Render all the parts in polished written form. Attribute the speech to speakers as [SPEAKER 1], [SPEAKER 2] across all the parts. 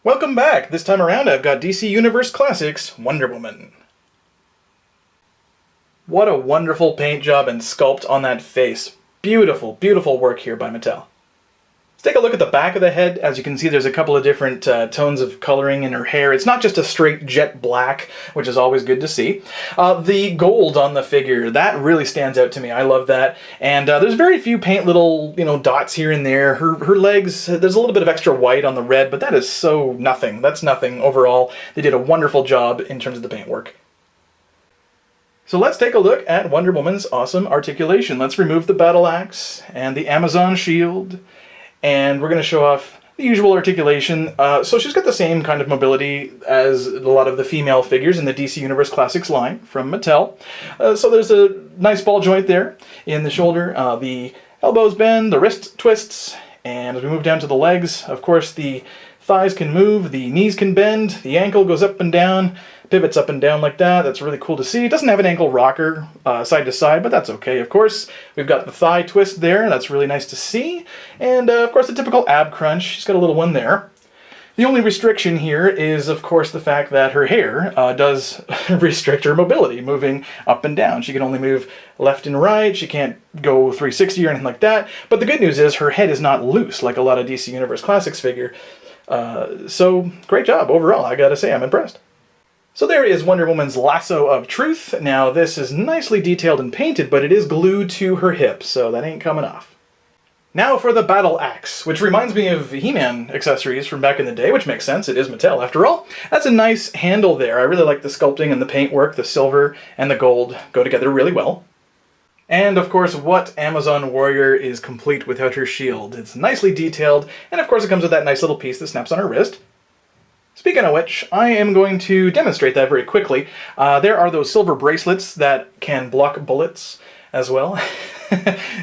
[SPEAKER 1] Welcome back! This time around I've got DC Universe Classics Wonder Woman. What a wonderful paint job and sculpt on that face. Beautiful, beautiful work here by Mattel. Let's take a look at the back of the head. As you can see, there's a couple of different tones of coloring in her hair. It's not just a straight jet black, which is always good to see. The gold on the figure, that really stands out to me. I love that. And there's very few paint little, dots here and there. Her legs, there's a little bit of extra white on the red, but that is so nothing. That's nothing overall. They did a wonderful job in terms of the paint work. So let's take a look at Wonder Woman's awesome articulation. Let's remove the battle axe and the Amazon shield. And we're going to show off the usual articulation. So she's got the same kind of mobility as a lot of the female figures in the DC Universe Classics line from Mattel. So there's a nice ball joint there in the shoulder. The elbows bend, the wrist twists, and as we move down to the legs, of course the thighs can move, the knees can bend, the ankle goes up and down, pivots up and down like that. That's really cool to see. It doesn't have an ankle rocker side to side, but that's okay, of course. We've got the thigh twist there. That's really nice to see. And, of course, the typical ab crunch. She's got a little one there. The only restriction here is, of course, the fact that her hair does restrict her mobility, moving up and down. She can only move left and right. She can't go 360 or anything like that. But the good news is her head is not loose like a lot of DC Universe Classics figure. So, great job overall. I gotta say, I'm impressed. So there is Wonder Woman's Lasso of Truth. Now this is nicely detailed and painted, but it is glued to her hip, so that ain't coming off. Now for the battle axe, which reminds me of He-Man accessories from back in the day, which makes sense, it is Mattel after all. That's a nice handle there. I really like the sculpting and the paintwork. The silver and the gold go together really well. And of course, what Amazon warrior is complete without her shield? It's nicely detailed, and of course it comes with that nice little piece that snaps on her wrist. Speaking of which, I am going to demonstrate that very quickly. There are those silver bracelets that can block bullets as well.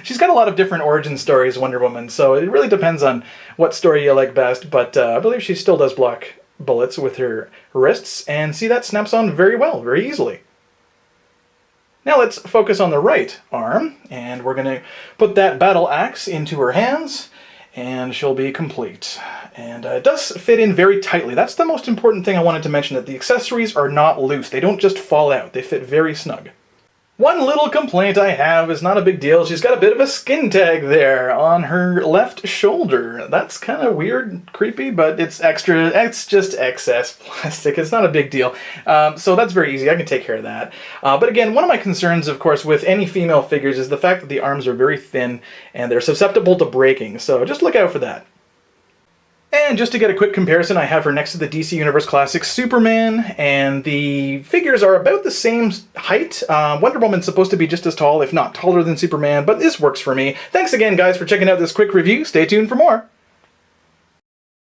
[SPEAKER 1] She's got a lot of different origin stories, Wonder Woman, so it really depends on what story you like best, but I believe she still does block bullets with her wrists, and see, that snaps on very well, very easily. Now let's focus on the right arm, and we're going to put that battle axe into her hands, and she'll be complete. And it does fit in very tightly. That's the most important thing I wanted to mention, that the accessories are not loose. They don't just fall out. They fit very snug. One little complaint I have is not a big deal. She's got a bit of a skin tag there on her left shoulder. That's kind of weird, creepy, but it's extra. It's just excess plastic. It's not a big deal. So that's very easy. I can take care of that. But again, one of my concerns, of course, with any female figures is the fact that the arms are very thin and they're susceptible to breaking. So just look out for that. And just to get a quick comparison, I have her next to the DC Universe Classics Superman, and the figures are about the same height. Wonder Woman's supposed to be just as tall, if not taller than Superman, but this works for me. Thanks again, guys, for checking out this quick review. Stay tuned for more.